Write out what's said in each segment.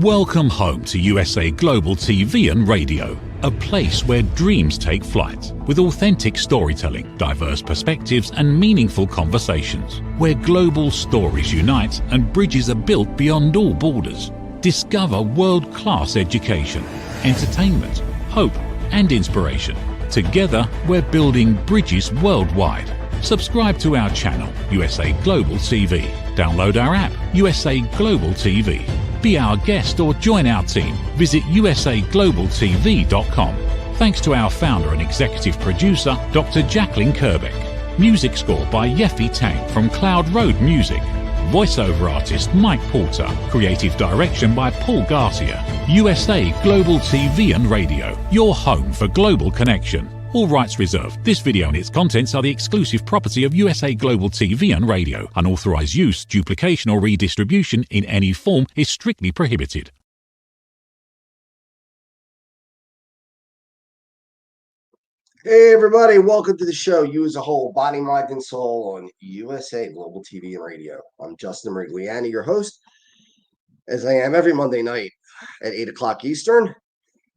Welcome home to USA Global TV and Radio, a place where dreams take flight, with authentic storytelling, diverse perspectives and meaningful conversations, where global stories unite and bridges are built beyond all borders. Discover world-class education, entertainment, hope and inspiration. Together, we're building bridges worldwide. Subscribe to our channel, USA Global TV. Download our app, USA Global TV. Be our guest or join our team. Visit usaglobaltv.com. Thanks to our founder and executive producer, Dr. Jacqueline Kerbeck. Music score by Yeffy Tang from Cloud Road Music. Voiceover artist Mike Porter. Creative direction by Paul Garcia. USA Global TV and Radio, your home for global connection. All rights reserved. This video and its contents are the exclusive property of USA Global TV and Radio. Unauthorized use, duplication or redistribution in any form is strictly prohibited. Hey everybody, welcome to the show, You as a Whole, Body, Mind, and Soul on USA Global TV and Radio. I'm Justin Merigliani, your host, as I am every Monday night at 8 o'clock Eastern.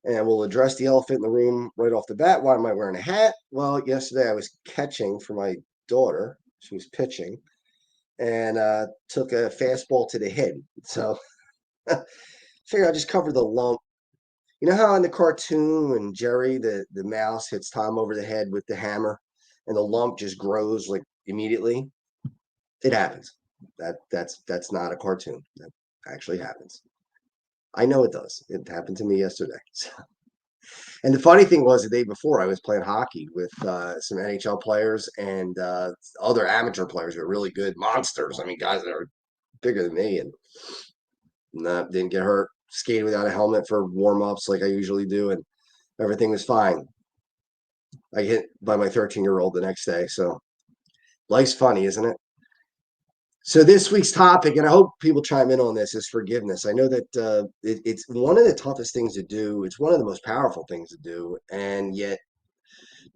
And we'll address the elephant in the room right off the bat. Why am I wearing a hat? Well, yesterday I was catching for my daughter. She was pitching and took a fastball to the head. So figured I'd just cover the lump. You know how in the cartoon when Jerry, the mouse, hits Tom over the head with the hammer and the lump just grows like immediately? It happens. That's not a cartoon. That actually happens. I know it does. It happened to me yesterday. And the funny thing was, the day before, I was playing hockey with some NHL players and other amateur players who are really good monsters. I mean, guys that are bigger than me, and didn't get hurt. Skated without a helmet for warm-ups like I usually do, and everything was fine. I get hit by my 13-year-old the next day. So life's funny, isn't it? So this week's topic, and I hope people chime in on this, is forgiveness. I know that it's one of the toughest things to do. It's one of the most powerful things to do, and yet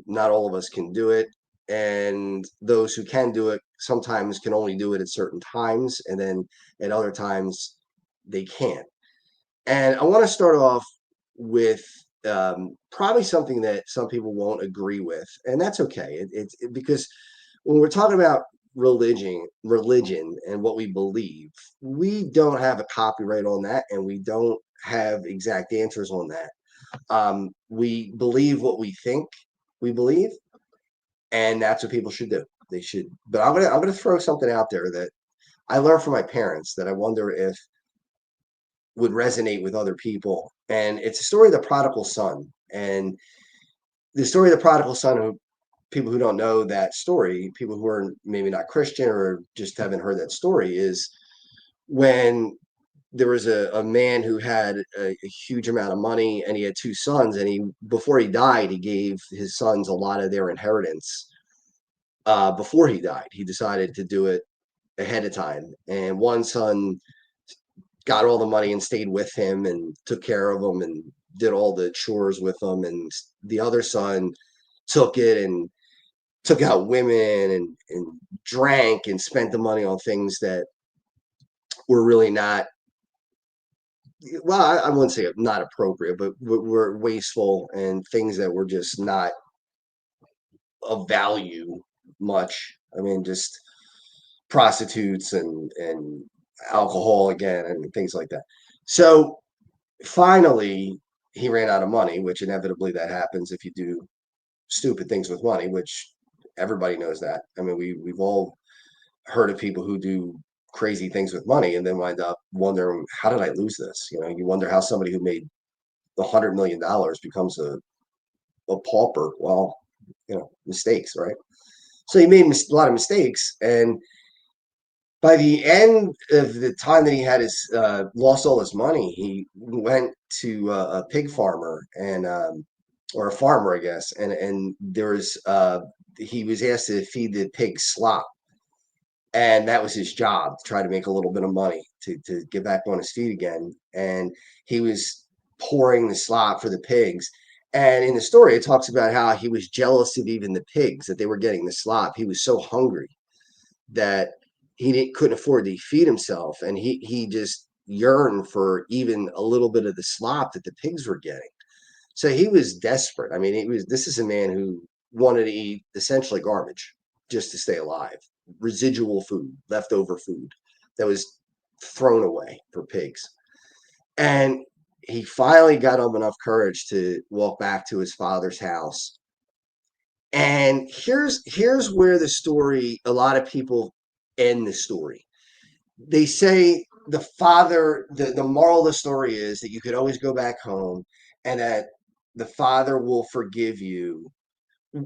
not all of us can do it. And those who can do it sometimes can only do it at certain times, and then at other times they can't. And I want to start off with probably something that some people won't agree with, and that's okay. It's because when we're talking about religion and what we believe, we don't have a copyright on that, and we don't have exact answers on that. We believe what we think we believe, and that's what people should do. They should. But I'm gonna throw something out there that I learned from my parents that I wonder if would resonate with other people. And it's a story of the prodigal son. And the story of the prodigal son, who people who don't know that story, people who are maybe not Christian or just haven't heard that story, is when there was a man who had a huge amount of money, and he had two sons, and before he died, he gave his sons a lot of their inheritance. Before he died, he decided to do it ahead of time. And one son got all the money and stayed with him and took care of him and did all the chores with him. And the other son took it and took out women and drank and spent the money on things that were really not, well, I wouldn't say not appropriate, but were wasteful and things that were just not of value much. I mean, just prostitutes and alcohol again and things like that. So finally, he ran out of money, which inevitably that happens if you do stupid things with money, which everybody knows that. I mean, we've all heard of people who do crazy things with money and then wind up wondering, how did I lose this? You know, you wonder how somebody who made $100 million becomes a pauper. Well, you know, mistakes, right? So he made a lot of mistakes, and by the end of the time that he had lost all his money, he went to a pig farmer and or a farmer, I guess, and there was he was asked to feed the pigs slop, and that was his job, to try to make a little bit of money to get back on his feet again. And he was pouring the slop for the pigs. And in the story, it talks about how he was jealous of even the pigs, that they were getting the slop. He was so hungry that he couldn't afford to feed himself, and he just yearn for even a little bit of the slop that the pigs were getting. So he was desperate. I mean, this is a man who wanted to eat essentially garbage just to stay alive, residual food, leftover food that was thrown away for pigs. And he finally got up enough courage to walk back to his father's house. And here's where the story, a lot of people end the story. They say the moral of the story is that you could always go back home and that the father will forgive you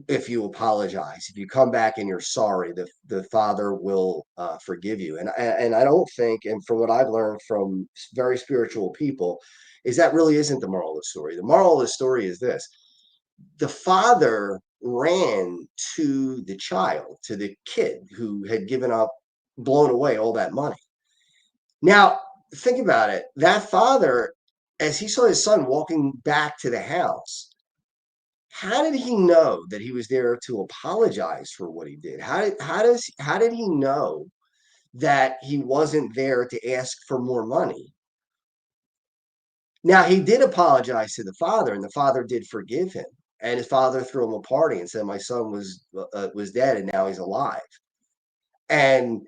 if you apologize. If you come back and you're sorry, the father will forgive you. And I don't think, and from what I've learned from very spiritual people, is that really isn't the moral of the story. The moral of the story is this: the father ran to the child, to the kid who had given up, blown away all that money. Now, think about it. That father, as he saw his son walking back to the house, how did he know that he was there to apologize for what he did? How did he know that he wasn't there to ask for more money? Now, he did apologize to the father, and the father did forgive him. And his father threw him a party and said, "My son was dead, and now he's alive." And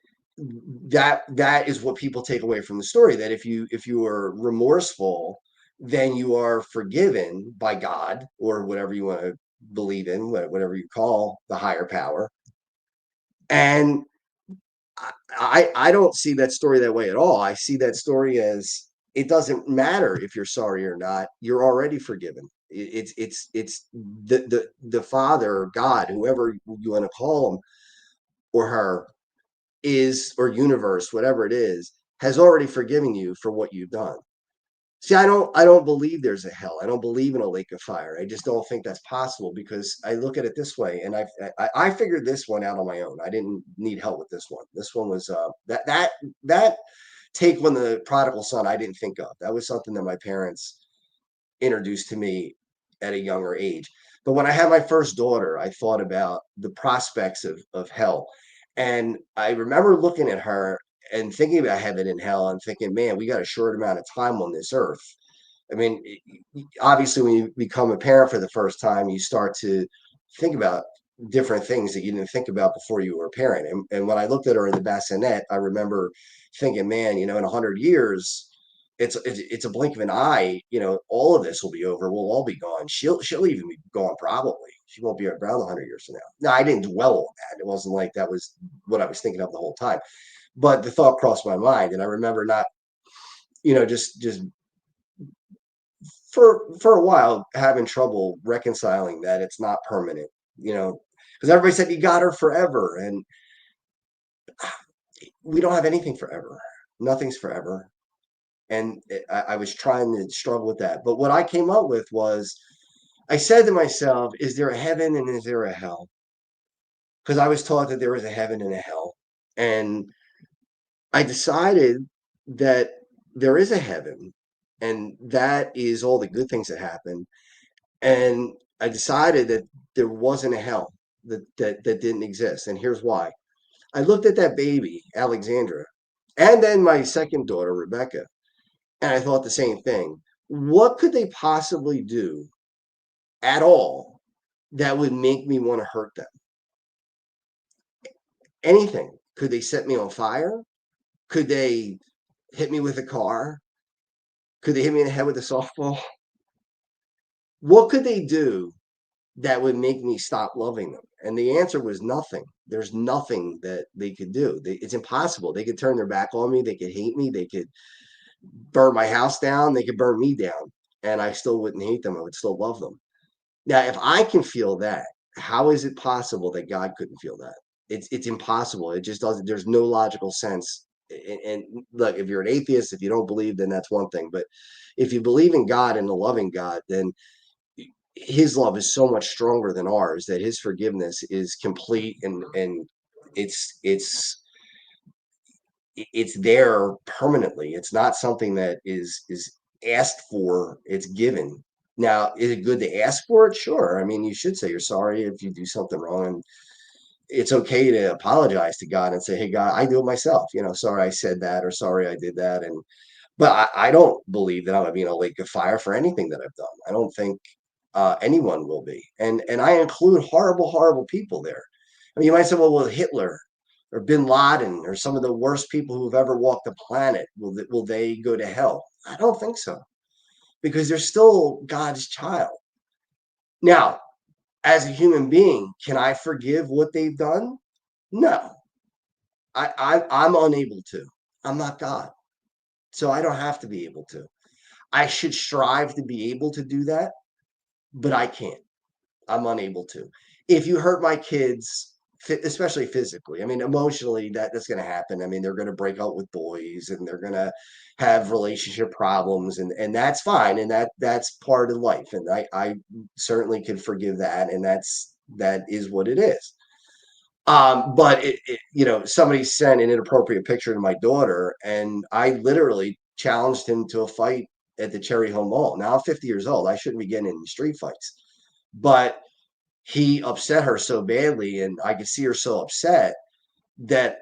that is what people take away from the story, that if you are remorseful, then you are forgiven by God, or whatever you want to believe in, whatever you call the higher power. And I don't see that story that way at all. I see that story as, it doesn't matter if you're sorry or not, you're already forgiven. It's the Father, God, whoever you want to call him or her, is, or universe, whatever it is, has already forgiven you for what you've done. See, I don't believe there's a hell. I don't believe in a lake of fire. I just don't think that's possible, because I look at it this way, and I figured this one out on my own. I didn't need help with this one. This one was that take on the prodigal son, I didn't think of. That was something that my parents introduced to me at a younger age. But when I had my first daughter, I thought about the prospects of hell. And I remember looking at her and thinking about heaven and hell and thinking, man, we got a short amount of time on this earth. I mean, obviously, when you become a parent for the first time, you start to think about different things that you didn't think about before you were a parent. And when I looked at her in the bassinet, I remember thinking, man, in 100 years, it's a blink of an eye. All of this will be over. We'll all be gone. She'll even be gone probably. She won't be around 100 years from now. No, I didn't dwell on that. It wasn't like that was what I was thinking of the whole time. But the thought crossed my mind, and I remember not, just for a while having trouble reconciling that it's not permanent. Because everybody said you got her forever, and we don't have anything forever. Nothing's forever. And I was trying to struggle with that. But what I came up with was, I said to myself, is there a heaven and is there a hell? Because I was taught that there was a heaven and a hell. And I decided that there is a heaven, and that is all the good things that happen. And I decided that there wasn't a hell, that didn't exist. And here's why. I looked at that baby, Alexandra, and then my second daughter, Rebecca, and I thought the same thing. What could they possibly do at all that would make me want to hurt them? Anything. Could they set me on fire? Could they hit me with a car? Could they hit me in the head with a softball? What could they do that would make me stop loving them? And the answer was nothing. There's nothing that they could do. It's impossible. They could turn their back on me. They could hate me. They could burn my house down. They could burn me down. And I still wouldn't hate them. I would still love them. Now, if I can feel that, how is it possible that God couldn't feel that? It's impossible. It just doesn't. There's no logical sense. And look, if you're an atheist, if you don't believe, then that's one thing. But if you believe in God and a loving God, then his love is so much stronger than ours, that his forgiveness is complete, and it's it's there permanently. It's not something that is asked for, it's given. Now, is it good to ask for it? Sure. I mean, you should say you're sorry if you do something wrong, and it's okay to apologize to God and say, hey, God, I do it myself. Sorry I said that, or sorry I did that. And But I don't believe that I'm gonna be in a lake of fire for anything that I've done. I don't think anyone will be, and I include horrible, horrible people there. I mean, you might say, well, Hitler or Bin Laden or some of the worst people who've ever walked the planet, will they go to hell? I don't think so, because they're still God's child. Now, as a human being, can I forgive what they've done? No, I'm unable to. I'm not God, so I don't have to be able to. I should strive to be able to do that, but I can't. I'm unable to. If you hurt my kids, especially physically, I mean, emotionally, that's going to happen. I mean, they're going to break up with boys, and they're going to have relationship problems, and that's fine, and that's part of life, and I certainly can forgive that, and that is what it is. But somebody sent an inappropriate picture to my daughter, and I literally challenged him to a fight at the Cherry Hill Mall. Now I'm 50 years old. I shouldn't be getting in street fights, but he upset her so badly, and I could see her so upset that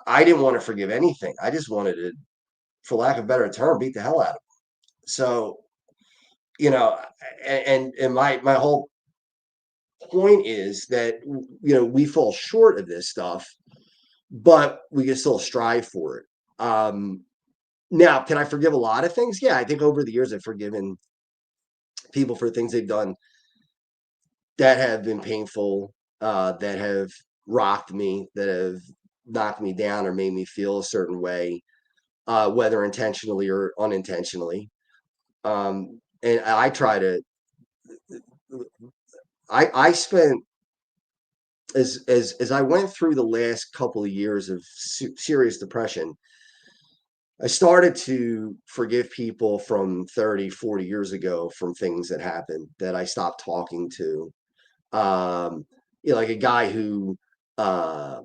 I didn't want to forgive anything. I just wanted to, for lack of a better term, beat the hell out of him. So, you know, and my whole point is that we fall short of this stuff, but we can still strive for it. Now, can I forgive a lot of things? Yeah, I think over the years I've forgiven people for things they've done that have been painful, that have rocked me, that have knocked me down or made me feel a certain way, whether intentionally or unintentionally. And I try to. I spent as I went through the last couple of years of serious depression. I started to forgive people from 30, 40 years ago from things that happened that I stopped talking to. Um, like a guy who uh,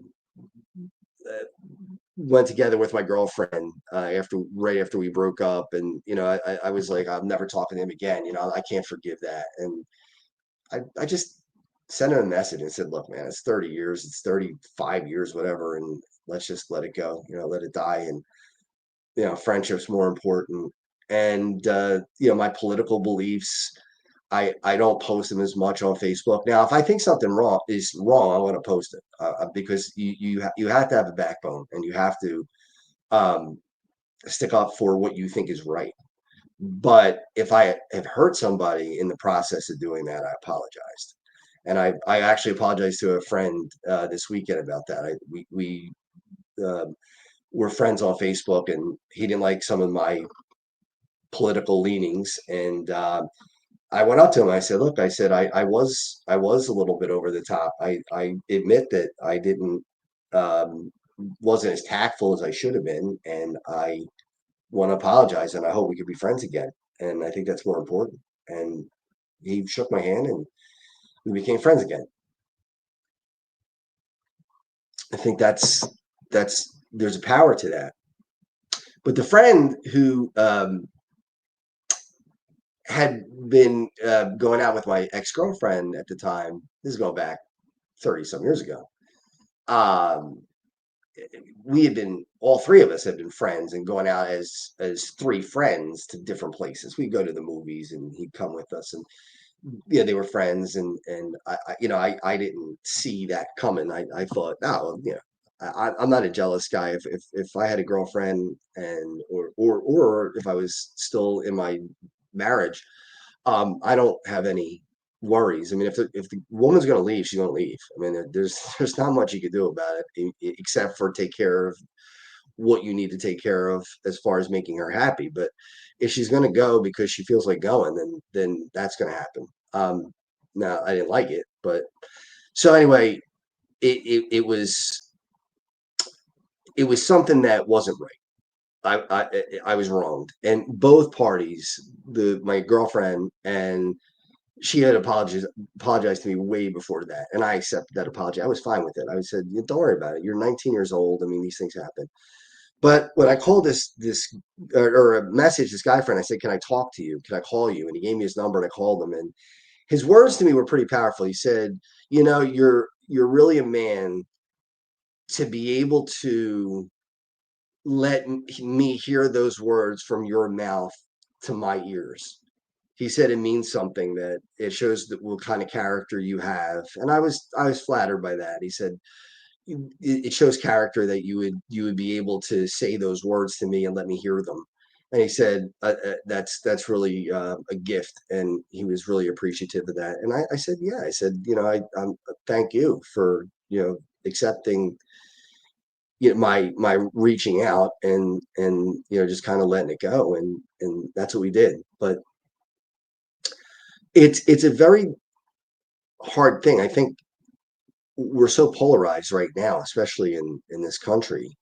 went together with my girlfriend right after we broke up, and I was like, I'm never talking to him again. I can't forgive that, and I just sent him a message and said, look, man, it's 30 years, it's 35 years, whatever, and let's just let it go. Let it die, and friendship's more important. And my political beliefs, I don't post them as much on Facebook. Now, if I think something is wrong, I'm going to post it, because you have to have a backbone, and you have to um, stick up for what you think is right. But if I have hurt somebody in the process of doing that, I apologized, and I actually apologized to a friend this weekend about that. We uh, were friends on Facebook, and he didn't like some of my political leanings, and I went up to him. I said, "Look," I said, I was a little bit over the top. I admit that I didn't um, wasn't as tactful as I should have been, and I want to apologize, and I hope we could be friends again. And I think that's more important." And he shook my hand, and we became friends again. I think that's there's a power to that. But the friend who had been going out with my ex girlfriend at the time, this is going back 30 some years ago. Um, we had been, all three of us had been friends and going out as three friends to different places. We'd go to the movies, and he'd come with us, and yeah, they were friends, and I didn't see that coming. I thought, oh, I'm not a jealous guy. If I had a girlfriend, and or if I was still in my marriage, I don't have any worries. I mean, if the woman's going to leave, she's going to leave. I mean, there's not much you can do about it, except for take care of what you need to take care of as far as making her happy. But if she's going to go because she feels like going, then that's going to happen. Now I didn't like it, but so anyway, it was something that wasn't right. I was wronged, and both parties, my girlfriend, and she had apologized to me way before that, and I accepted that apology. I was fine with it. I said, "Don't worry about it. You're 19 years old. I mean, these things happen." But when I called this or a message this guy friend, I said, "Can I talk to you? Can I call you?" And he gave me his number, and I called him. And his words to me were pretty powerful. He said, "You're really a man to be able to let me hear those words from your mouth to my ears. He said it means something, that it shows that what kind of character you have. And I was flattered by that. He said it shows character that you would be able to say those words to me and let me hear them. And he said that's really a gift, and he was really appreciative of that. And I said, yeah. I said, I'm thank you for accepting my reaching out, and just kind of letting it go, and that's what we did. But it's a very hard thing. I think we're so polarized right now, especially in this country,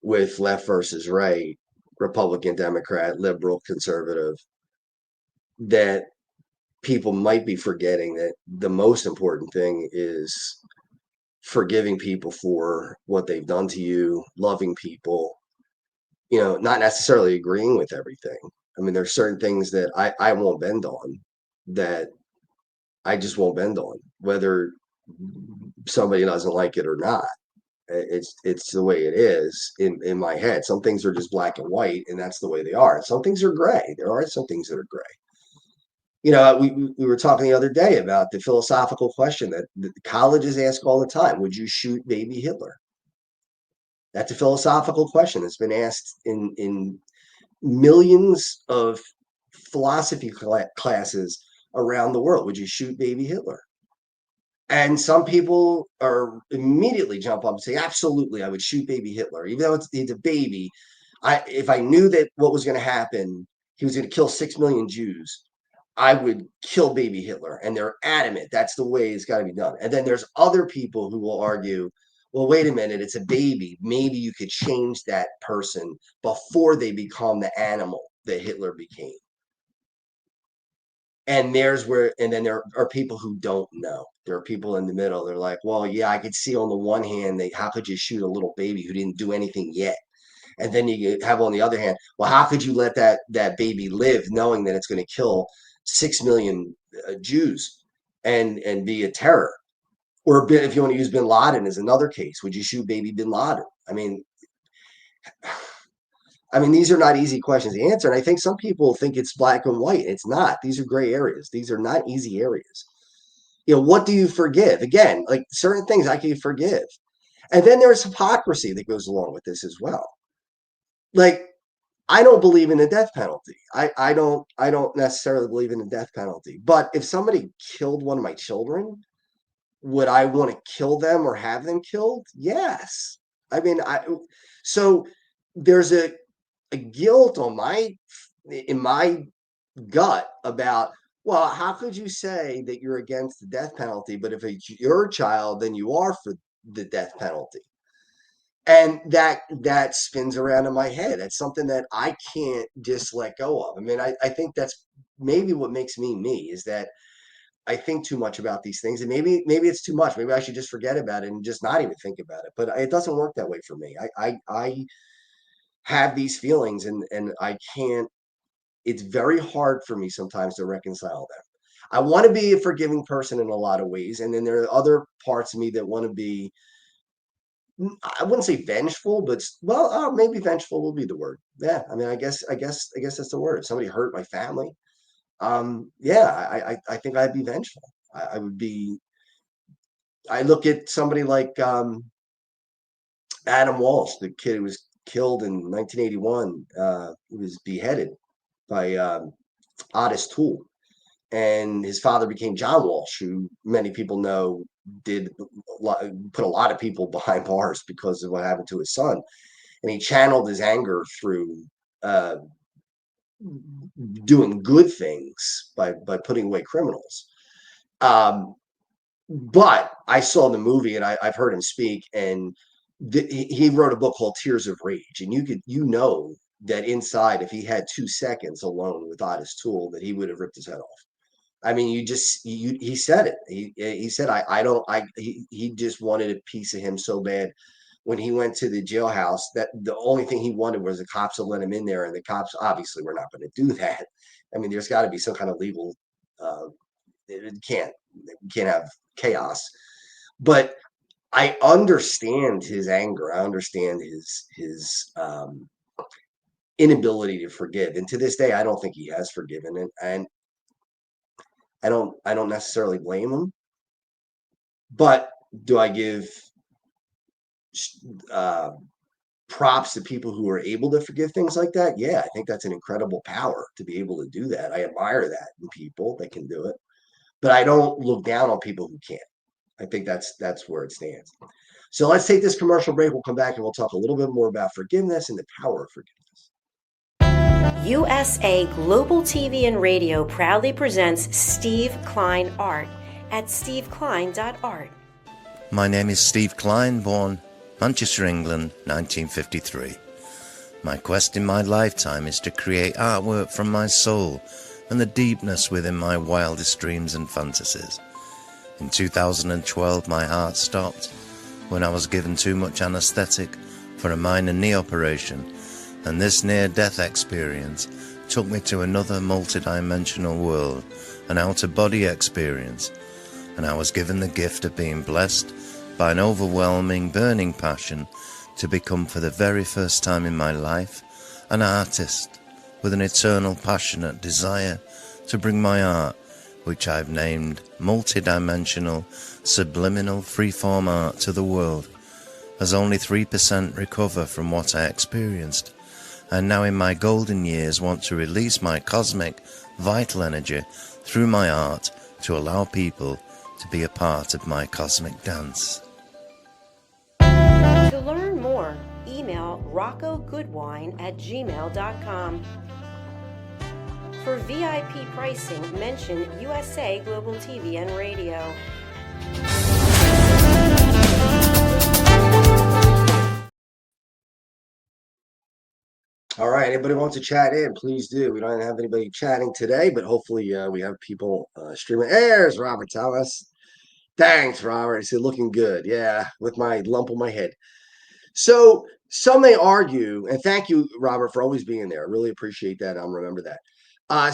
with left versus right, Republican, Democrat, liberal, conservative, that people might be forgetting that the most important thing is forgiving people for what they've done to you, loving people, not necessarily agreeing with everything. I mean, there's certain things that I won't bend on, that I just won't bend on, whether somebody doesn't like it or not. It's the way it is in my head. Some things are just black and white, and that's the way they are. Some things are gray. There are some things that are gray. We were talking the other day about the philosophical question that the colleges ask all the time: would you shoot baby Hitler? That's a philosophical question that's been asked in millions of philosophy classes around the world. Would you shoot baby Hitler? And some people are immediately jump up and say, absolutely, I would shoot baby Hitler, even though it's a baby. If I knew that what was going to happen, he was going to kill 6 million Jews, I would kill baby Hitler. And they're adamant that's the way it's got to be done. And then there's other people who will argue, well, wait a minute, it's a baby. Maybe you could change that person before they become the animal that Hitler became. And then there are people who don't know. There are people in the middle. They're like, well, yeah, I could see on the one hand that how could you shoot a little baby who didn't do anything yet? And then you have on the other hand, well, how could you let that baby live knowing that it's going to kill 6 million Jews and be a terror? Or if you want to use bin Laden as another case, would you shoot baby bin Laden? I mean, these are not easy questions to answer. And I think some people think it's black and white. It's not. These are gray areas. These are not easy areas. What do you forgive? Again, like certain things I can forgive. And then there's hypocrisy that goes along with this as well. Like, I don't believe in the death penalty. I don't necessarily believe in the death penalty. But if somebody killed one of my children, would I want to kill them or have them killed? Yes. I mean, so there's a guilt in my gut about, well, how could you say that you're against the death penalty, but if it's your child, then you are for the death penalty? And that spins around in my head. That's something that I can't just let go of. I mean, I think that's maybe what makes me is that I think too much about these things, and maybe it's too much. Maybe I should just forget about it and just not even think about it. But it doesn't work that way for me. I have these feelings, and I can't. It's very hard for me sometimes to reconcile them. I want to be a forgiving person in a lot of ways, and then there are other parts of me that want to be. I wouldn't say vengeful, but well, maybe vengeful will be the word. Yeah, I mean, I guess that's the word. If somebody hurt my family, yeah, I think I'd be vengeful. I would be. I look at somebody like Adam Walsh, the kid who was killed in 1981. He was beheaded by Otis Toole, and his father became John Walsh, who many people know put a lot of people behind bars because of what happened to his son. And he channeled his anger through uh, doing good things by putting away criminals. Um, but I saw the movie, and I've heard him speak, and he wrote a book called Tears of Rage, and that inside, if he had 2 seconds alone with Otis Toole, that he would have ripped his head off. I mean, he said it. He said, he just wanted a piece of him so bad. When he went to the jailhouse, that the only thing he wanted was the cops to let him in there, and the cops obviously were not going to do that. I mean, there's got to be some kind of legal. It can't have chaos, but I understand his anger. I understand his inability to forgive. And to this day, I don't think he has forgiven it. And I don't necessarily blame him. But do I give uh, props to people who are able to forgive things like that? Yeah, I think that's an incredible power to be able to do that. I admire that in people that can do it. But I don't look down on people who can't. I think that's where it stands. So let's take this commercial break. We'll come back and we'll talk a little bit more about forgiveness and the power of forgiveness. USA Global TV and Radio proudly presents Steve Klein Art at steveklein.art. My name is Steve Klein, born Manchester, England, 1953. My quest in my lifetime is to create artwork from my soul and the deepness within my wildest dreams and fantasies. In 2012, my heart stopped when I was given too much anesthetic for a minor knee operation, and this near-death experience took me to another multi-dimensional world, an out-of-body experience, and I was given the gift of being blessed by an overwhelming, burning passion to become, for the very first time in my life, an artist with an eternal, passionate desire to bring my art, which I've named multi-dimensional, subliminal, freeform art, to the world, as only 3% recover from what I experienced, and now in my golden years want to release my cosmic, vital energy through my art to allow people to be a part of my cosmic dance. To learn more, email roccogoodwine@gmail.com. For VIP pricing, mention USA Global TV and Radio. All right, anybody wants to chat in, please do. We don't have anybody chatting today, but hopefully we have people streaming. There's Robert Thomas. Thanks, Robert. He said, looking good. Yeah, with my lump on my head. So some may argue, and thank you, Robert, for always being there. I really appreciate that. I'll remember that.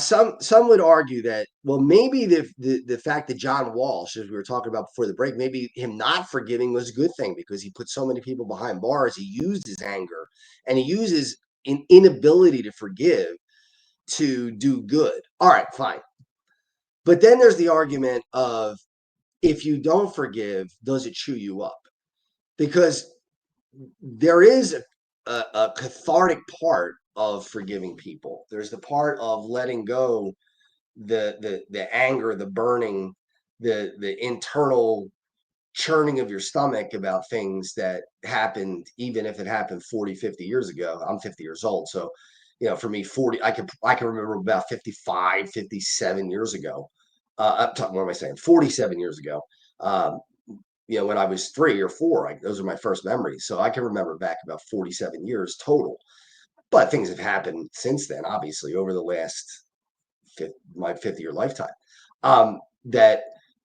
Some would argue that, well, maybe the fact that John Walsh, as we were talking about before the break, maybe him not forgiving was a good thing because he put so many people behind bars. He used his anger and he uses an inability to forgive to do good. All right, fine. But then there's the argument of, if you don't forgive, does it chew you up? Because there is a cathartic part of forgiving people. There's the part of letting go the anger, the burning, the internal churning of your stomach about things that happened, even if it happened 40, 50 years ago. I'm 50 years old. So, for me, 40, I can remember about 55, 57 years ago. What am I saying? 47 years ago. When I was 3 or 4, those are my first memories. So I can remember back about 47 years total. But things have happened since then, obviously, over the last my 50-year lifetime. That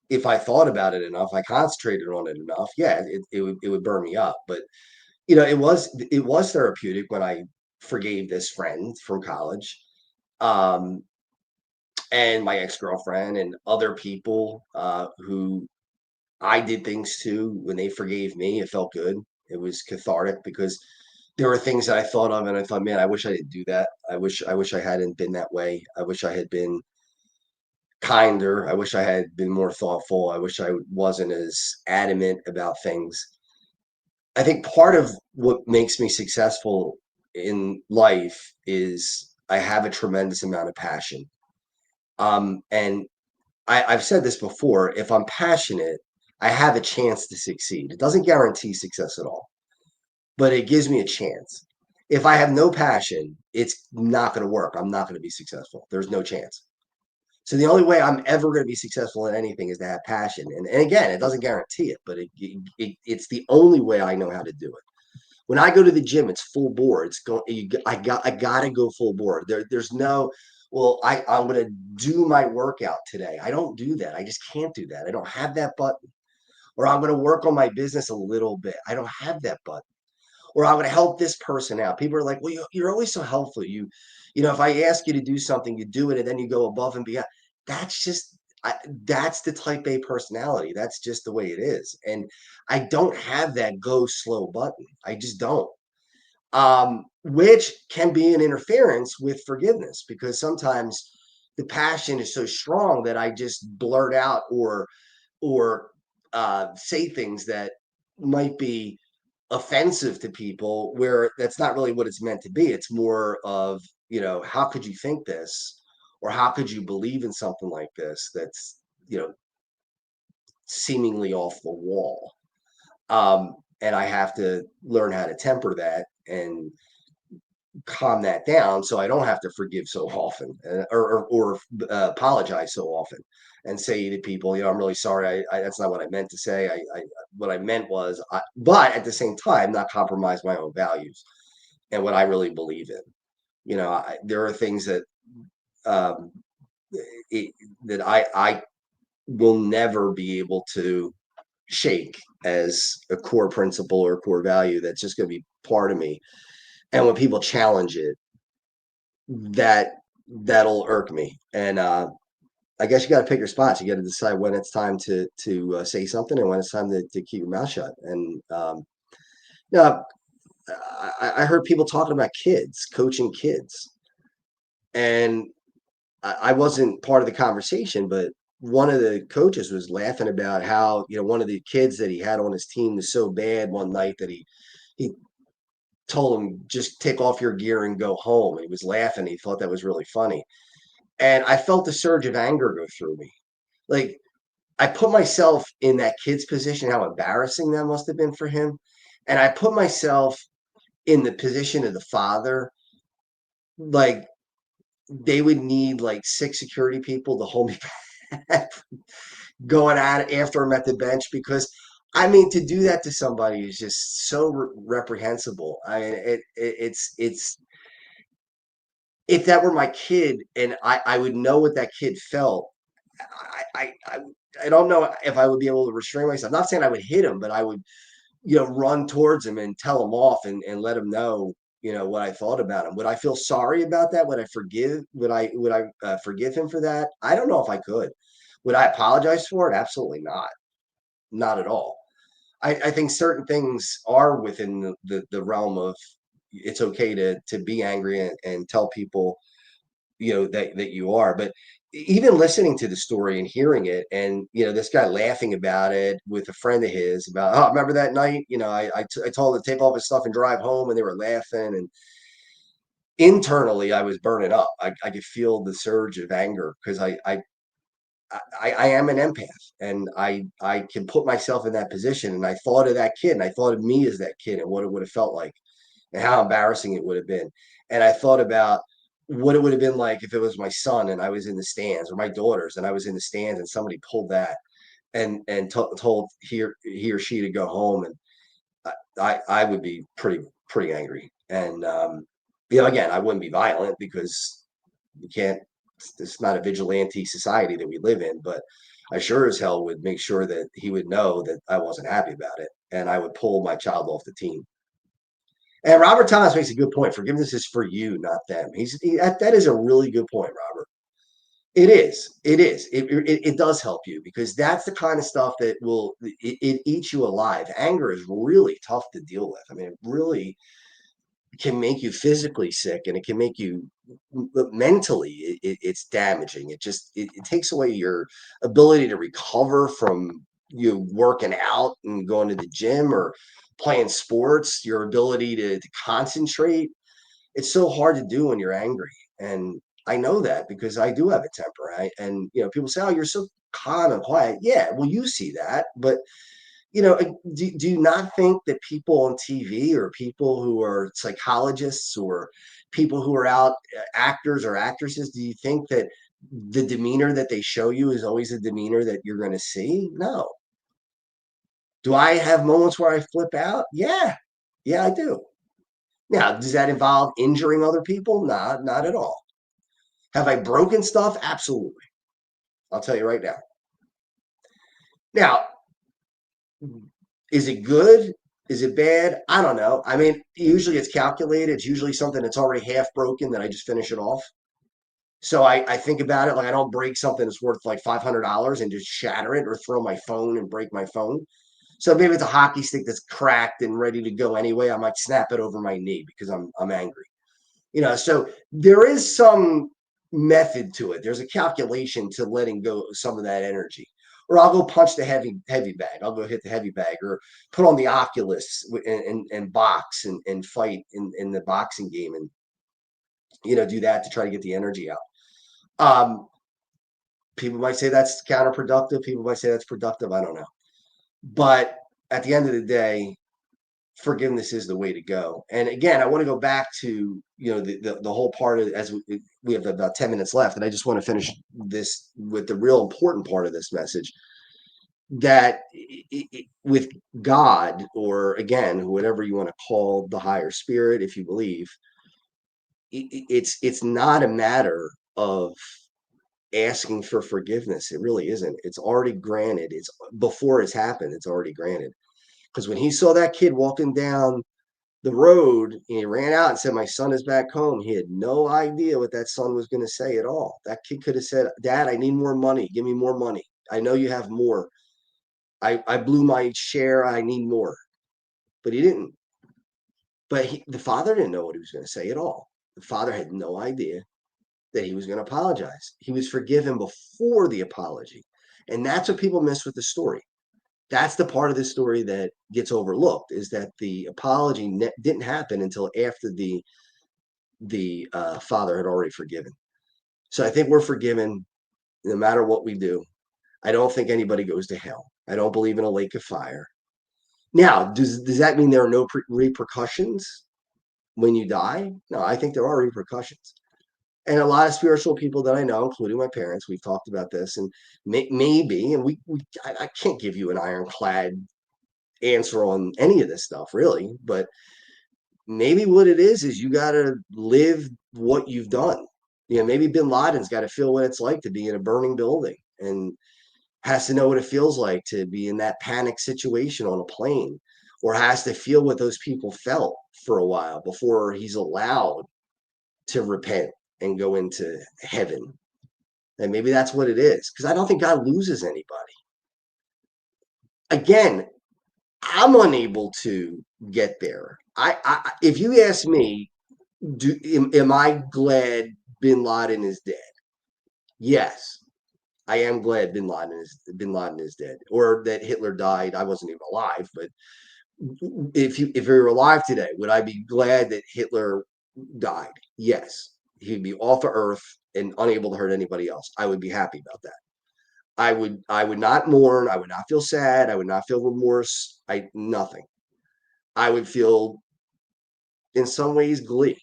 if I thought about it enough, I concentrated on it enough, yeah, it would burn me up. But it was therapeutic when I forgave this friend from college, and my ex-girlfriend and other people who I did things to. When they forgave me, it felt good. It was cathartic because there were things that I thought of and I thought, man, I wish I didn't do that. I wish I hadn't been that way. I wish I had been kinder. I wish I had been more thoughtful. I wish I wasn't as adamant about things. I think part of what makes me successful in life is I have a tremendous amount of passion. And I've said this before, if I'm passionate, I have a chance to succeed. It doesn't guarantee success at all, but it gives me a chance. If I have no passion, it's not going to work. I'm not going to be successful. There's no chance. So the only way I'm ever going to be successful in anything is to have passion. And again, it doesn't guarantee it, but it's the only way I know how to do it. When I go to the gym, it's full bore. I got to go full bore. There's no, well, I'm going to do my workout today. I don't do that. I just can't do that. I don't have that button. Or I'm going to work on my business a little bit. I don't have that button. Or I'm going to help this person out. People are like, well, you're always so helpful. If I ask you to do something, you do it, and then you go above and beyond. That's just, that's the type A personality. That's just the way it is. And I don't have that go slow button. I just don't. Which can be an interference with forgiveness, because sometimes the passion is so strong that I just blurt out or say things that might be offensive to people, where that's not really what it's meant to be. It's more of, how could you think this, or how could you believe in something like this that's, seemingly off the wall. And I have to learn how to temper that and calm that down, so I don't have to forgive so often, or apologize so often, and say to people, I'm really sorry. That's not what I meant to say. What I meant was, but at the same time, not compromise my own values and what I really believe in. There are things that um, that I will never be able to shake as a core principle or core value. That's just going to be part of me. And when people challenge it, that'll irk me. And I guess you got to pick your spots. You got to decide when it's time to say something and when it's time to keep your mouth shut. And you know, I heard people talking about kids, coaching kids, and I wasn't part of the conversation, but one of the coaches was laughing about how, one of the kids that he had on his team was so bad one night that he told him, just take off your gear and go home. And he was laughing. He thought that was really funny. And I felt a surge of anger go through me. Like, I put myself in that kid's position, how embarrassing that must have been for him. And I put myself in the position of the father. Like, they would need like 6 security people to hold me back going at it after I'm at the bench, because I mean, to do that to somebody is just so reprehensible. I mean, it's if that were my kid and I would know what that kid felt. I, I I I don't know if I would be able to restrain myself. Not saying I would hit him, but I would, run towards him and tell him off and let him know, what I thought about him. Would I feel sorry about that? Would I forgive? Would I forgive him for that? I don't know if I could. Would I apologize for it? Absolutely not. Not at all. I think certain things are within the realm of, it's okay to be angry and tell people, that you are. But even listening to the story and hearing it, and this guy laughing about it with a friend of his about, oh, remember that night, I told him to take all his stuff and drive home, and they were laughing. And internally I was burning up. I could feel the surge of anger, because I am an empath, and I can put myself in that position. And I thought of that kid, and I thought of me as that kid, and what it would have felt like, and how embarrassing it would have been. And I thought about what it would have been like if it was my son and I was in the stands, or my daughters and I was in the stands, and somebody pulled that and told he or she to go home. And I would be pretty angry. And again, I wouldn't be violent, because you can't. It's not a vigilante society that we live in. But I sure as hell would make sure that he would know that I wasn't happy about it, and I would pull my child off the team. And Robert Thomas makes a good point. Forgiveness is for you, not them. That is a really good point, Robert. It is. It is. It does help you, because that's the kind of stuff that it eats you alive. Anger is really tough to deal with. I mean, it really can make you physically sick, and it can make you mentally. It's damaging. It takes away your ability to recover from you working out and going to the gym or playing sports. Your ability to concentrate. It's so hard to do when you're angry, and I know that because I do have a temper. And people say, "Oh, you're so calm and quiet." Yeah, well, you see that, but do you not think that people on TV, or people who are psychologists, or people who are out, actors or actresses, do you think that the demeanor that they show you is always a demeanor that you're going to see? No. Do I have moments where I flip out? Yeah. Yeah, I do. Now, does that involve injuring other people? Nah, not at all. Have I broken stuff? Absolutely. I'll tell you right now. Now, is it good? Is it bad? I don't know. I mean, usually it's calculated. It's usually something that's already half broken that I just finish it off. So I think about it like I don't break something that's worth like $500 and just shatter it or throw my phone and break my phone. So maybe it's a hockey stick that's cracked and ready to go anyway. I might snap it over my knee because I'm angry. So there is some method to it. There's a calculation to letting go of some of that energy. Or I'll go punch the heavy bag. I'll go hit the heavy bag or put on the Oculus and box and fight in the boxing game and do that to try to get the energy out. People might say that's counterproductive. People might say that's productive. I don't know. But at the end of the day, forgiveness is the way to go. And again, I want to go back to the whole part of as we have about 10 minutes left, and I just want to finish this with the real important part of this message that with God, or again, whatever you want to call the higher spirit, if you believe, it's not a matter of asking for forgiveness. It really isn't. It's already granted. It's before it's happened. It's already granted. Because when he saw that kid walking down the road and he ran out and said, "My son is back home," he had no idea what that son was going to say at all. That kid could have said, "Dad, I need more money. Give me more money. I know you have more. I blew my share. I need more." But he didn't. But the father didn't know what he was going to say at all. The father had no idea that he was going to apologize. He was forgiven before the apology. And that's what people miss with the story. That's the part of the story that gets overlooked, is that the apology didn't happen until after the father had already forgiven. So I think we're forgiven no matter what we do. I don't think anybody goes to hell. I don't believe in a lake of fire. Now, does that mean there are no repercussions when you die? No, I think there are repercussions. And a lot of spiritual people that I know, including my parents, we've talked about this, and maybe, and I can't give you an ironclad answer on any of this stuff, really, but maybe what it is you got to live what you've done. Maybe Bin Laden's got to feel what it's like to be in a burning building and has to know what it feels like to be in that panic situation on a plane, or has to feel what those people felt for a while before he's allowed to repent and go into heaven. And maybe that's what it is, because I don't think God loses anybody. Again, I'm unable to get there. If you ask me, am I glad Bin Laden is dead? Yes, I am glad Bin Laden is dead, or that Hitler died. I wasn't even alive, but if you were alive today, would I be glad that Hitler died? Yes, he'd be off of Earth and unable to hurt anybody else. I would be happy about that. I would not mourn. I would not feel sad. I would not feel remorse. Nothing. I would feel, in some ways, glee,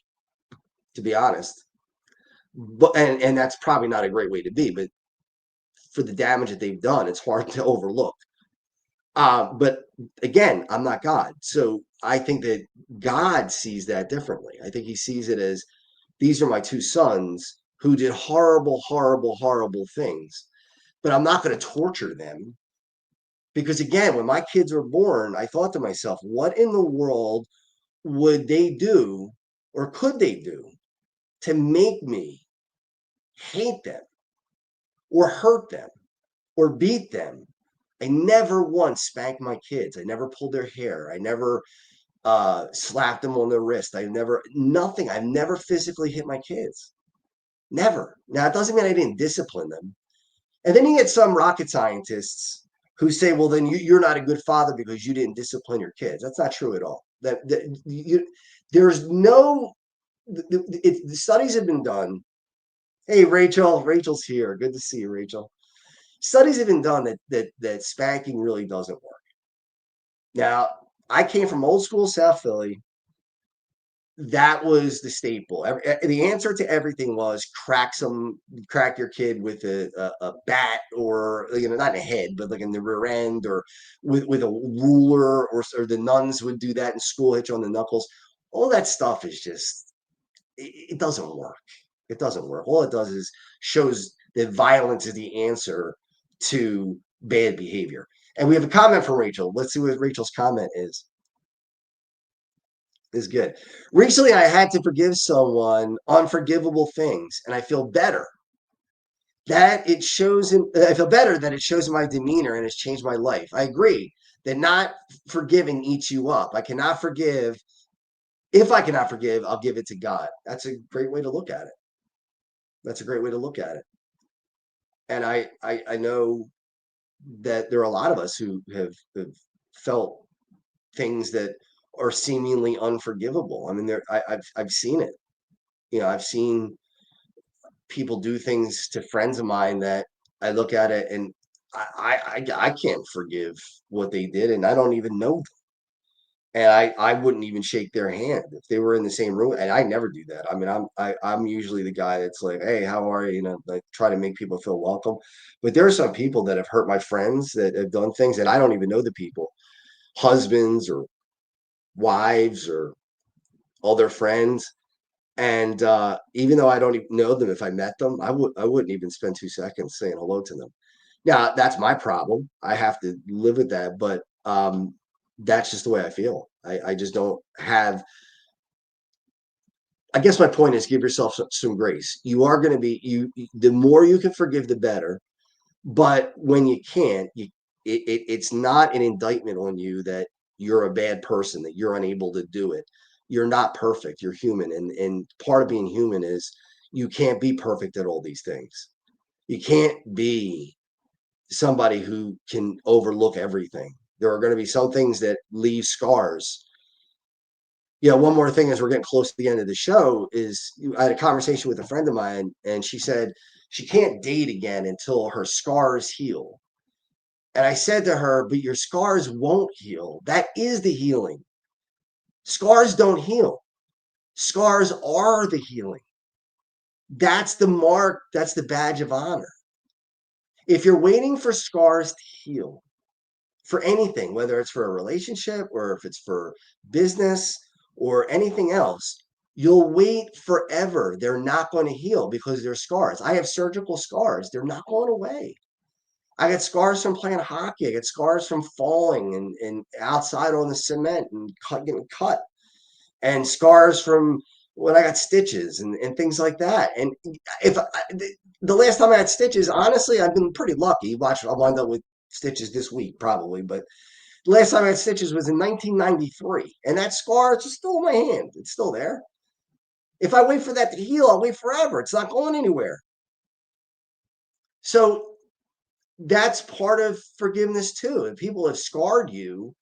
to be honest. But and that's probably not a great way to be, but for the damage that they've done, it's hard to overlook. But again, I'm not God, so I think that God sees that differently. I think he sees it as, these are my two sons who did horrible, horrible, horrible things, but I'm not going to torture them. Because again, when my kids were born, I thought to myself, what in the world would they do, or could they do, to make me hate them or hurt them or beat them? I never once spanked my kids. I never pulled their hair. I never slapped them on the wrist. Nothing. I've never physically hit my kids. Never. Now, it doesn't mean I didn't discipline them. And then you get some rocket scientists who say, well, then you're not a good father because you didn't discipline your kids. That's not true at all. There's no, the studies have been done. Hey, Rachel's here. Good to see you, Rachel. Studies have been done that spanking really doesn't work. Now, I came from old school South Philly. That was the staple. The answer to everything was crack your kid with a bat, or not in the head, but like in the rear end, or with a ruler, or the nuns would do that in school, hit you on the knuckles. All that stuff is just, it doesn't work. It doesn't work. All it does is shows that violence is the answer to bad behavior. And we have a comment from Rachel. Let's see what Rachel's comment is. Good. Recently, I had to forgive someone unforgivable things, and I feel better. that it shows him, I feel better that it shows in my demeanor and has changed my life. I agree that not forgiving eats you up. I cannot forgive. If I cannot forgive, I'll give it to God. That's a great way to look at it. That's a great way to look at it. And I know that there are a lot of us who have felt things that are seemingly unforgivable. I mean, I've seen it. I've seen people do things to friends of mine that I look at it and I can't forgive what they did, and I don't even know them. And I wouldn't even shake their hand if they were in the same room. And I never do that. I mean, I'm usually the guy that's like, hey, how are you? Like try to make people feel welcome. But there are some people that have hurt my friends that have done things and I don't even know the people, husbands or wives or other friends. And even though I don't even know them, if I met them, I wouldn't even spend 2 seconds saying hello to them. Now, that's my problem. I have to live with that. But that's just the way I feel. I just don't have. I guess my point is give yourself some grace. You are going to be the more you can forgive, the better. But when you can't, it's not an indictment on you that you're a bad person, that you're unable to do it. You're not perfect. You're human. And part of being human is you can't be perfect at all these things. You can't be somebody who can overlook everything. There are going to be some things that leave scars. One more thing as we're getting close to the end of the show is I had a conversation with a friend of mine, and she said she can't date again until her scars heal. And I said to her, but your scars won't heal. That is the healing. Scars don't heal. Scars are the healing. That's the mark. That's the badge of honor. If you're waiting for scars to heal for anything, whether it's for a relationship or if it's for business or anything else, you'll wait forever. They're not going to heal because they're scars. I have surgical scars. They're not going away. I got scars from playing hockey. I got scars from falling and outside on the cement and getting cut, and scars from when I got stitches and things like that. And the last time I had stitches, honestly, I've been pretty lucky. Watch, I'll wind up with stitches this week probably, but the last time I had stitches was in 1993, and that scar is still in my hand. It's still there. If I wait for that to heal, I'll wait forever. It's not going anywhere. So that's part of forgiveness too. If people have scarred you,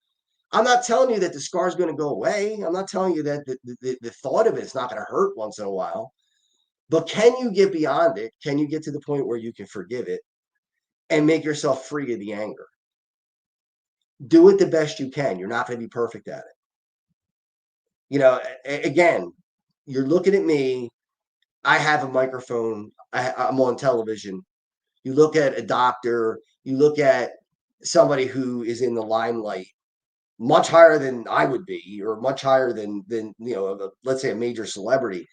I'm not telling you that the scar is going to go away. I'm not telling you that the thought of it is not going to hurt once in a while. But can you get beyond it? Can you get to the point where you can forgive it and make yourself free of the anger? Do it the best you can. You're not going to be perfect at it. Again, you're looking at me. I have a microphone. I'm on television. You look at a doctor, you look at somebody who is in the limelight, much higher than I would be, or much higher than let's say a major celebrity,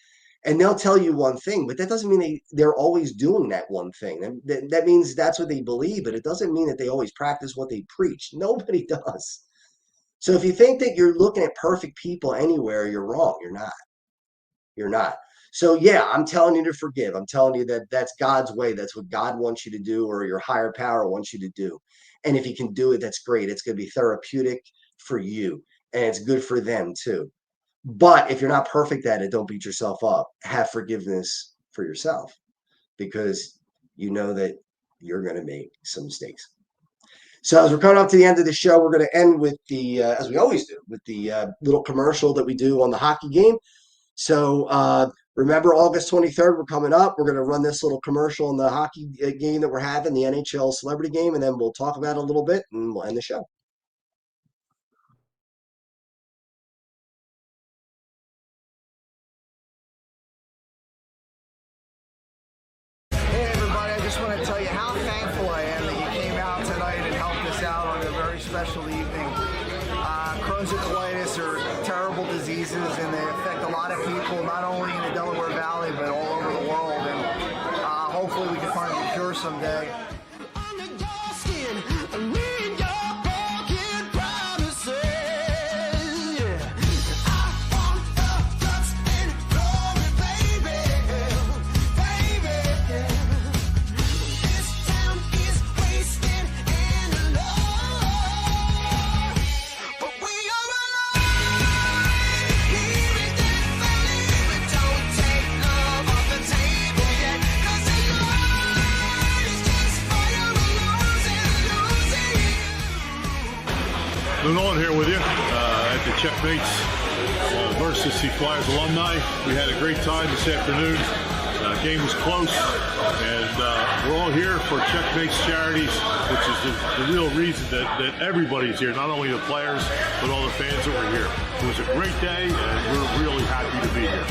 and they'll tell you one thing, but that doesn't mean they're always doing that one thing. That means that's what they believe, but it doesn't mean that they always practice what they preach. Nobody does. So if you think that you're looking at perfect people anywhere, you're wrong. You're not. You're not. So yeah, I'm telling you to forgive. I'm telling you that that's God's way. That's what God wants you to do, or your higher power wants you to do. And if you can do it, that's great. It's going to be therapeutic for you, and it's good for them too. But if you're not perfect at it, don't beat yourself up. Have forgiveness for yourself, because you know that you're going to make some mistakes. So as we're coming up to the end of the show, we're going to end with the, as we always do, with the little commercial that we do on the hockey game. So remember, August 23rd, we're coming up. We're going to run this little commercial in the hockey game that we're having, the NHL celebrity game, and then we'll talk about it a little bit, and we'll end the show. Hey everybody, I just want to tell you how thankful I am that you came out tonight and helped us out on a very special evening. Crohn's and colitis are terrible diseases, and they affect a lot of people, not only in the Delaware Valley, but all over the world. And hopefully we can find a cure someday. Nolan here with you at the Checkmates versus the Flyers alumni. We had a great time this afternoon. Game was close, and we're all here for Checkmates Charities, which is the real reason that everybody's here, not only the players, but all the fans that were here. It was a great day, and we're really happy to be here.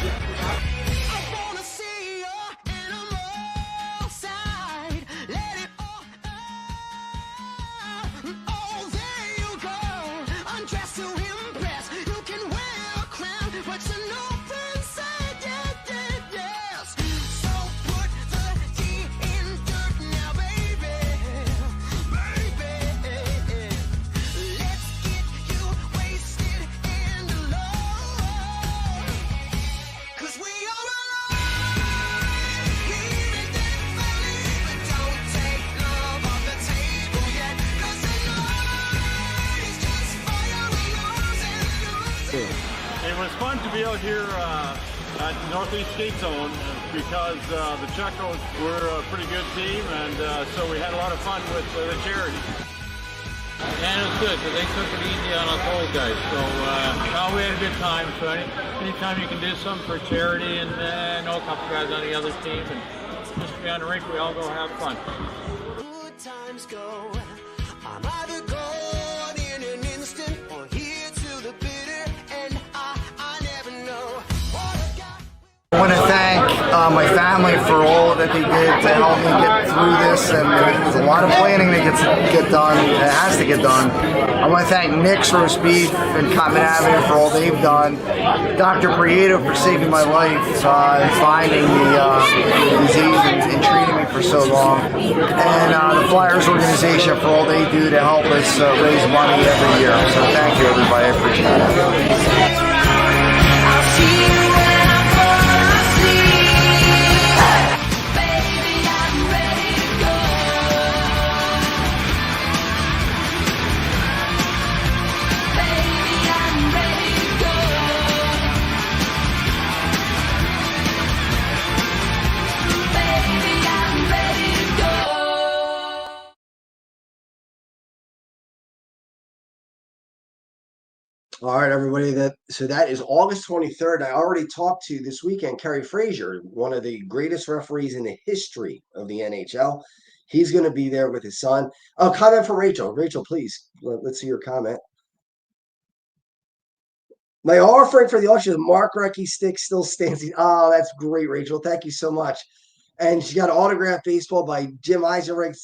It was fun to be out here at Northeast Skate Zone because the Checos were a pretty good team, and so we had a lot of fun with the charity. And it was good because they took it easy on us old guys. So we had a good time. So anytime you can do something for charity, and I know a couple guys on the other team, and just be on the rink, we all go have fun. Good times go. I'm either gone in an instant or here to the bitter end. I never know what I've got. I want to thank my family for all that they did to help me get through this, and there's a lot of planning that get done. It has to get done. I want to thank Nick's Roast Beef and Common Avenue for all they've done. Dr. Prieto for saving my life, finding the disease and treating me for so long, and the Flyers organization for all they do to help us raise money every year. So thank you, everybody. I appreciate it. I'll see you when I'm gonna see. Baby, I'm ready to go. Baby, I'm ready to go. Baby, I'm ready to go. All right, everybody. So that is August 23rd. I already talked to this weekend Kerry Frazier, one of the greatest referees in the history of the NHL. He's going to be there with his son. Oh, comment from Rachel. Rachel, please, let's see your comment. My offering for the auction, Mark Recchi stick still stands. Oh, that's great, Rachel. Thank you so much. And she got an autographed baseball by Jim Eisenreich,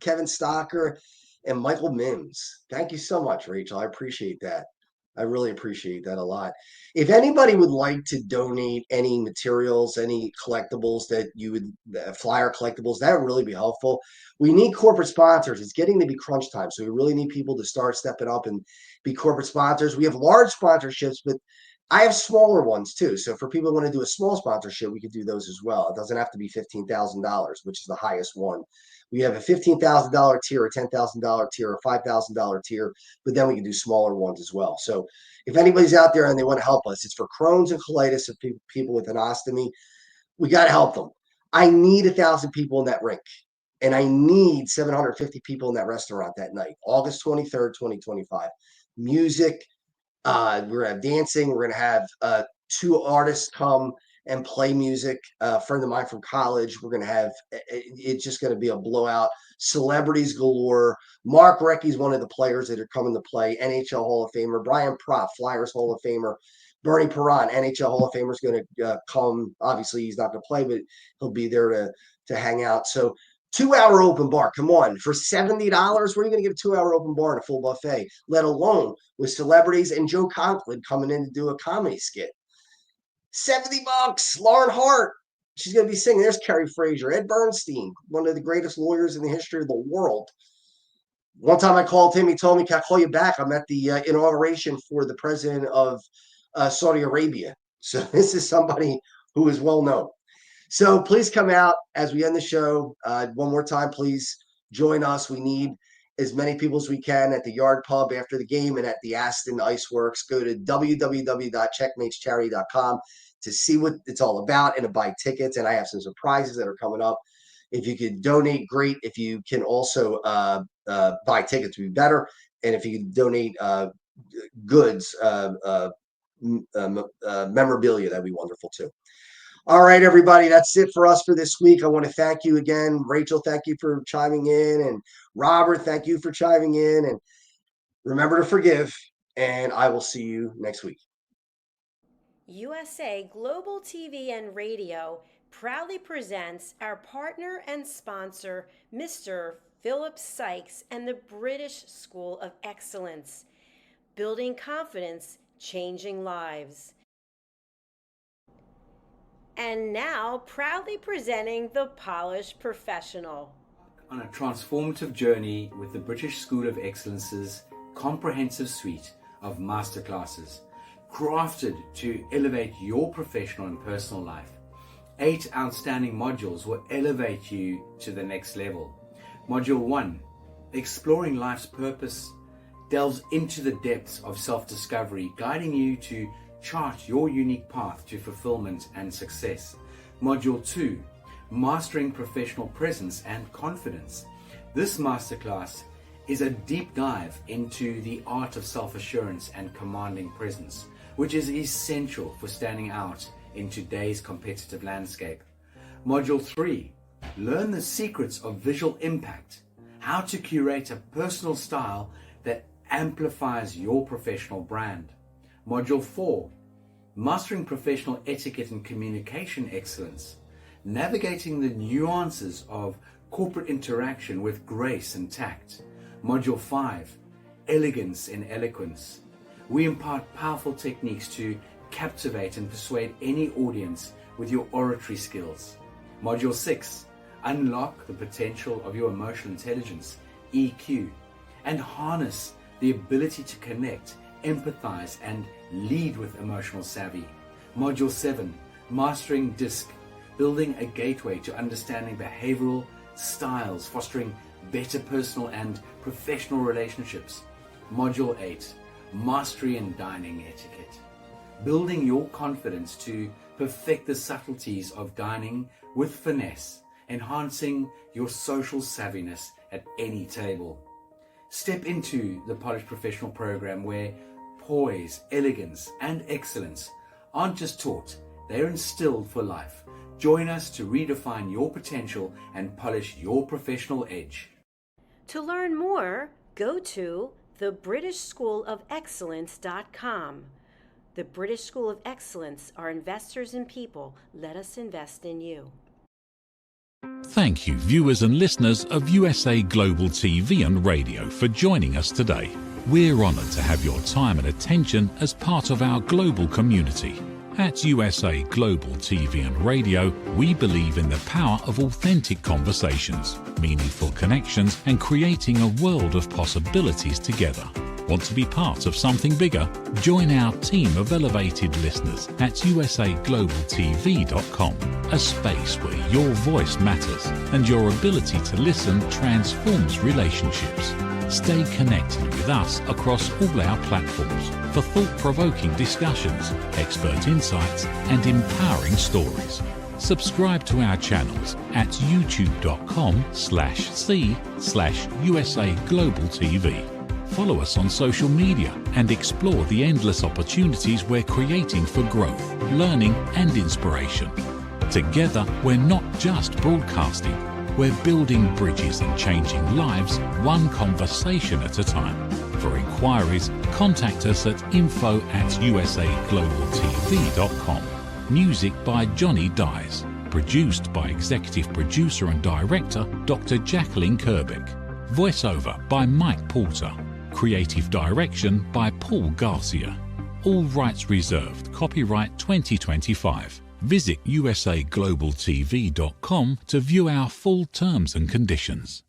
Kevin Stocker, and Michael Mims. Thank you so much, Rachel. I appreciate that. I really appreciate that a lot. If anybody would like to donate any materials, any collectibles that you would, flyer collectibles, that would really be helpful. We need corporate sponsors. It's getting to be crunch time. So we really need people to start stepping up and be corporate sponsors. We have large sponsorships, but I have smaller ones too. So for people who want to do a small sponsorship, we could do those as well. It doesn't have to be $15,000, which is the highest one. We have a $15,000 tier, a $10,000 tier, a $5,000 tier, but then we can do smaller ones as well. So if anybody's out there and they want to help us, it's for Crohn's and colitis of people with an ostomy. We got to help them. I need 1,000 people in that rink, and I need 750 people in that restaurant that night, August 23rd, 2025. Music, we're going to have dancing. We're going to have 2 artists come and play music. A friend of mine from college. We're going to have, it's just going to be a blowout. Celebrities galore. Mark Recchi's one of the players that are coming to play. NHL Hall of Famer. Brian Propp, Flyers Hall of Famer. Bernie Perron, NHL Hall of Famer, is going to come. Obviously, he's not going to play, but he'll be there to hang out. So 2-hour open bar. Come on. For $70, where are you going to get a 2-hour open bar and a full buffet, let alone with celebrities and Joe Conklin coming in to do a comedy skit? $70. Lauren Hart, she's going to be singing. There's Kerry Frazier. Ed Bernstein, one of the greatest lawyers in the history of the world. One time I called him. He told me, "Can I call you back? I'm at the inauguration for the president of Saudi Arabia." So this is somebody who is well known. So please come out as we end the show. One more time, please join us. We need as many people as we can at the Yard Pub after the game and at the Aston Iceworks. Go to www.checkmatescharity.com to see what it's all about and to buy tickets. And I have some surprises that are coming up. If you could donate, great. If you can also buy tickets, would be better. And if you can donate goods, memorabilia, that'd be wonderful too. All right, everybody, that's it for us for this week. I want to thank you again. Rachel, thank you for chiming in. And Robert, thank you for chiming in. And remember to forgive. And I will see you next week. USA Global TV and Radio proudly presents our partner and sponsor, Mr. Philip Sykes and the British School of Excellence. Building confidence, changing lives. And now, proudly presenting the Polished Professional. On a transformative journey with the British School of Excellence's comprehensive suite of masterclasses, crafted to elevate your professional and personal life. 8 outstanding modules will elevate you to the next level. Module 1, Exploring Life's Purpose, delves into the depths of self-discovery, guiding you to chart your unique path to fulfillment and success. Module 2, Mastering Professional Presence and Confidence. This masterclass is a deep dive into the art of self-assurance and commanding presence, which is essential for standing out in today's competitive landscape. Module 3, Learn the secrets of visual impact, how to curate a personal style that amplifies your professional brand. Module 4, Mastering Professional Etiquette and Communication Excellence, navigating the nuances of corporate interaction with grace and tact. Module 5, Elegance in Eloquence. We impart powerful techniques to captivate and persuade any audience with your oratory skills. Module 6, Unlock the potential of your emotional intelligence, EQ, and harness the ability to connect, empathize, and lead with emotional savvy. Module 7, Mastering DISC, building a gateway to understanding behavioral styles, fostering better personal and professional relationships. Module 8, Mastery in Dining Etiquette, building your confidence to perfect the subtleties of dining with finesse, enhancing your social savviness at any table. Step into the Polished Professional program where poise, elegance, and excellence aren't just taught, they're instilled for life. Join us to redefine your potential and polish your professional edge. To learn more, go to thebritishschoolofexcellence.com. The British School of Excellence are investors in people. Let us invest in you. Thank you, viewers and listeners of USA Global TV and Radio, for joining us today. We're honoured to have your time and attention as part of our global community. At USA Global TV and Radio, we believe in the power of authentic conversations, meaningful connections, and creating a world of possibilities together. Want to be part of something bigger? Join our team of elevated listeners at usaglobaltv.com, a space where your voice matters and your ability to listen transforms relationships. Stay connected with us across all our platforms for thought-provoking discussions, expert insights, and empowering stories. Subscribe to our channels at youtube.com/c/USA Global TV. Follow us on social media and explore the endless opportunities we're creating for growth, learning, and inspiration. Together, we're not just broadcasting, we're building bridges and changing lives one conversation at a time. For inquiries, contact us at info@usaglobaltv.com. Music by Johnny Dies. Produced by Executive Producer and Director Dr. Jacqueline Kerbeck. Voiceover by Mike Porter. Creative Direction by Paul Garcia. All rights reserved. Copyright 2025. Visit usaglobaltv.com to view our full terms and conditions.